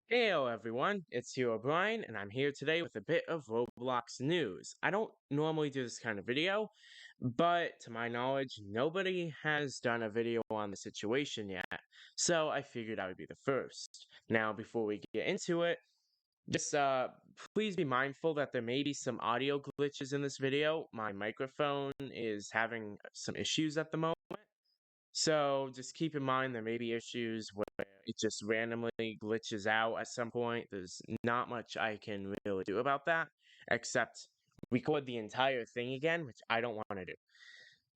Heyo everyone, it's Hero Brian, and I'm here today with a bit of Roblox news. I don't normally do this kind of video, but to my knowledge, nobody has done a video on the situation yet, so I figured I would be the first. Now, before we get into it, just please be mindful that there may be some audio glitches in this video. My microphone is having some issues at the moment. So just keep in mind there may be issues where it just randomly glitches out at some point. There's not much I can really do about that, except record the entire thing again, which I don't want to do.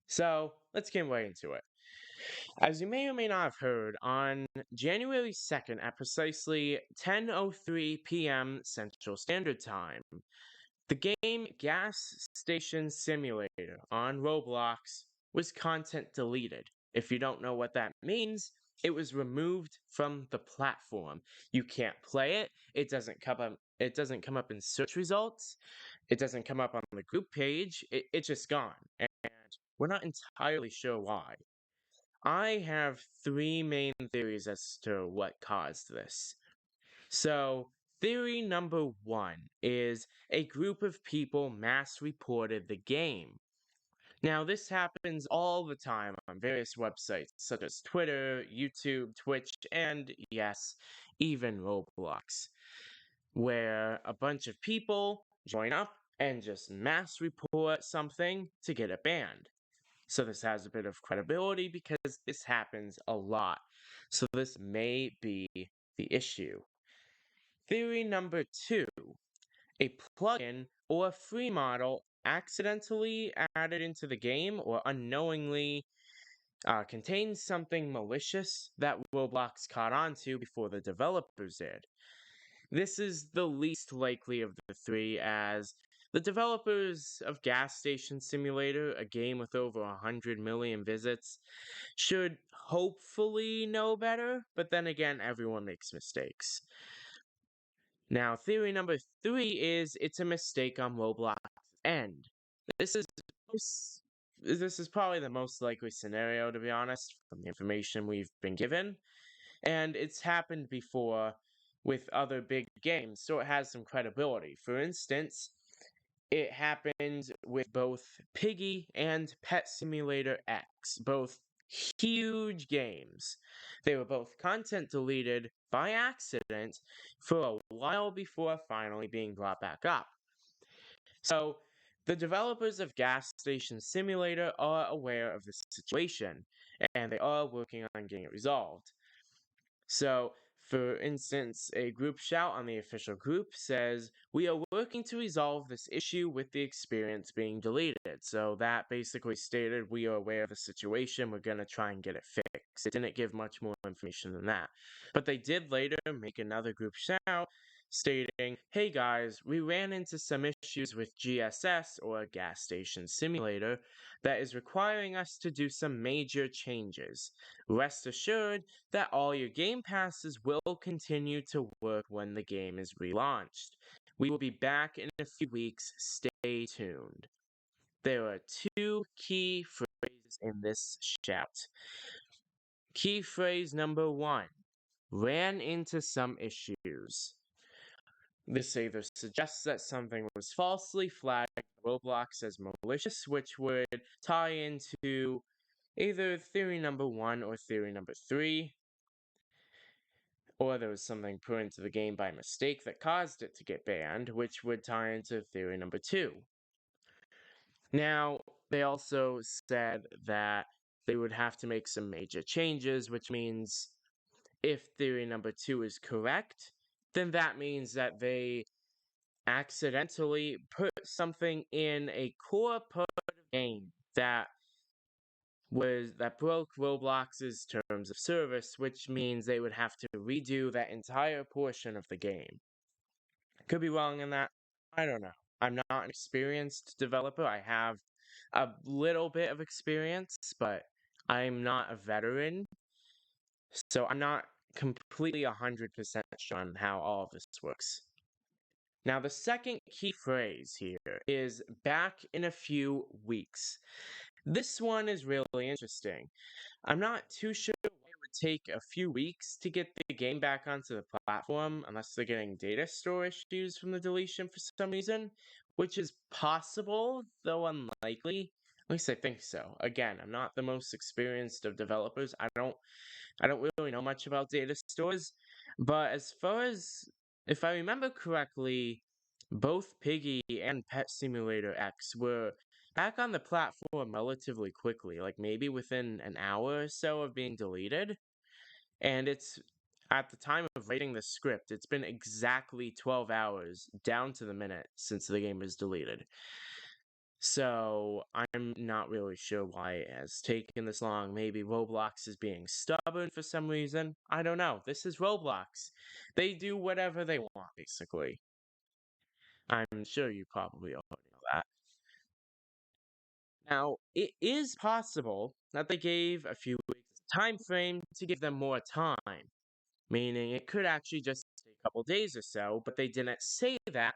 So let's get right into it. As you may or may not have heard, on January 2nd at precisely 10:03 p.m. Central Standard Time, the game Gas Station Simulator on Roblox was content deleted. If you don't know what that means, it was removed from the platform. You can't play it. It doesn't come up in search results. It doesn't come up on the group page. It's just gone. And we're not entirely sure why. I have three main theories as to what caused this. So, theory number one is a group of people mass reported the game. Now, this happens all the time on various websites such as Twitter, YouTube, Twitch, and yes, even Roblox, where a bunch of people join up and just mass report something to get it banned. So, this has a bit of credibility because this happens a lot. So, this may be the issue. Theory number two, a plugin or a free model accidentally added into the game or unknowingly contains something malicious that Roblox caught on to before the developers did. This is the least likely of the three, as the developers of Gas Station Simulator, a game with over 100 million visits, should hopefully know better, but then again, everyone makes mistakes. Now, theory number three is it's a mistake on Roblox's end. This is this is probably the most likely scenario, to be honest, from the information we've been given, and it's happened before with other big games, so it has some credibility. For instance, it happened with both Piggy and Pet Simulator X, both huge games. They were both content deleted by accident for a while before finally being brought back up. So, the developers of Gas Station Simulator are aware of the situation, and they are working on getting it resolved. So, for instance, a group shout on the official group says, "We are working to resolve this issue with the experience being deleted." So that basically stated we are aware of the situation, we're going to try and get it fixed. It didn't give much more information than that. But they did later make another group shout stating, "Hey guys, we ran into some issues with GSS, or Gas Station Simulator, that is requiring us to do some major changes. Rest assured that all your game passes will continue to work when the game is relaunched. We will be back in a few weeks. Stay tuned." There are two key phrases in this shout. Key phrase number one, ran into some issues. This either suggests that something was falsely flagged by Roblox as malicious, which would tie into either theory number one or theory number three, or there was something put into the game by mistake that caused it to get banned, which would tie into theory number two. Now, they also said that they would have to make some major changes, which means if theory number two is correct, then that means that they accidentally put something in a core part of the game that broke Roblox's terms of service, which means they would have to redo that entire portion of the game. Could be wrong in that. I don't know. I'm not an experienced developer. I have a little bit of experience, but I'm not a veteran. So I'm not completely 100% sure on how all of this works. Now, the second key phrase here is back in a few weeks. This one is really interesting. I'm not too sure why it would take a few weeks to get the game back onto the platform unless they're getting data store issues from the deletion for some reason, which is possible, though unlikely. At least I think so. Again, I'm not the most experienced of developers. I don't really know much about data stores, but as far as if I remember correctly, both Piggy and Pet Simulator X were back on the platform relatively quickly, like maybe within an hour or so of being deleted. And it's at the time of writing the script, it's been exactly 12 hours down to the minute since the game was deleted. So I'm not really sure why it has taken this long. Maybe Roblox is being stubborn for some reason. I don't know. This is Roblox. They do whatever they want, basically. I'm sure you probably already know that. Now, it is possible that they gave a few weeks time frame to give them more time, meaning it could actually just take a couple days or so, but they didn't say that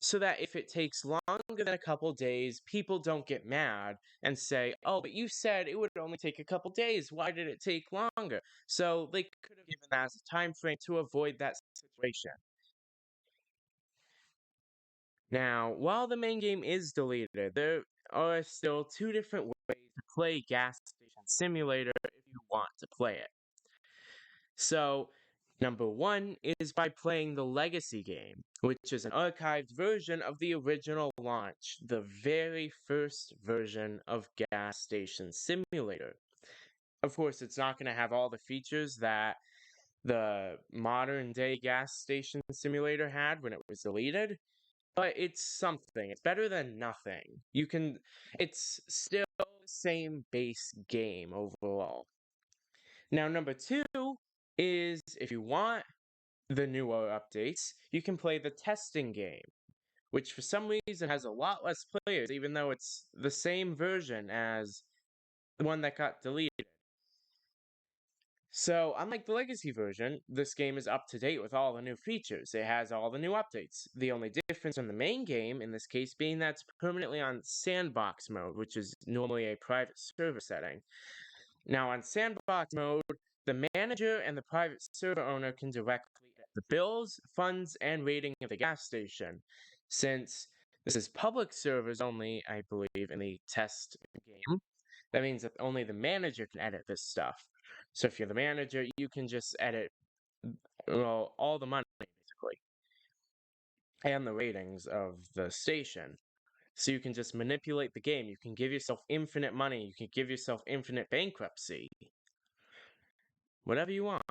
so that if it takes longer than a couple days, people don't get mad and say, "Oh, but you said it would only take a couple days. Why did it take longer?" So they could have given that as a time frame to avoid that situation. Now, while the main game is deleted, there are still two different ways to play Gas Station Simulator if you want to play it. So, number one is by playing the Legacy game, which is an archived version of the original launch, the very first version of Gas Station Simulator. Of course, it's not going to have all the features that the modern day Gas Station Simulator had when it was deleted, but it's something. It's better than nothing. It's still the same base game overall. Now, number two is if you want the newer updates, you can play the testing game, which for some reason has a lot less players, even though it's the same version as the one that got deleted. So, unlike the legacy version, this game is up to date with all the new features. It has all the new updates. The only difference from the main game, in this case, being that it's permanently on sandbox mode, which is normally a private server setting. Now, on sandbox mode, the manager and the private server owner can directly edit the bills, funds, and rating of the gas station. Since this is public servers only, I believe, in the test game, that means that only the manager can edit this stuff. So if you're the manager, you can just edit all the money, basically, and the ratings of the station. So you can just manipulate the game. You can give yourself infinite money. You can give yourself infinite bankruptcy. Whatever you want.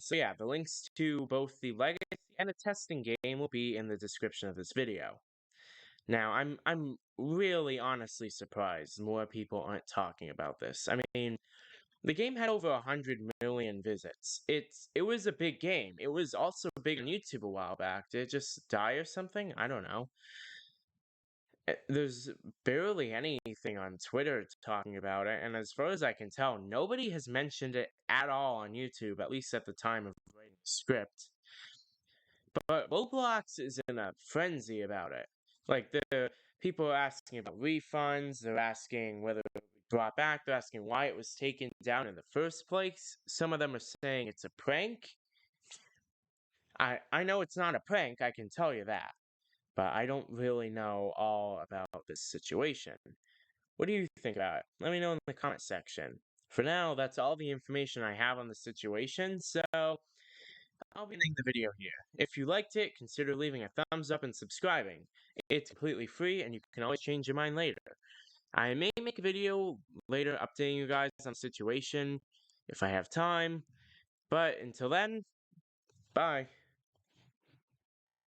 So yeah, the links to both the legacy and the testing game will be in the description of this video. Now, I'm really honestly surprised more people aren't talking about this. I mean, the game had over 100 million visits. It was a big game. It was also big on YouTube a while back. Did it just die or something? I don't know. There's barely anything on Twitter talking about it, and as far as I can tell, nobody has mentioned it at all on YouTube, at least at the time of writing the script. But Roblox is in a frenzy about it. Like, the people are asking about refunds, they're asking whether it will be brought back, they're asking why it was taken down in the first place. Some of them are saying it's a prank. I know it's not a prank, I can tell you that. But I don't really know all about this situation. What do you think about it? Let me know in the comment section. For now, that's all the information I have on the situation, so I'll be ending the video here. If you liked it, consider leaving a thumbs up and subscribing. It's completely free, and you can always change your mind later. I may make a video later updating you guys on the situation if I have time, but until then, bye.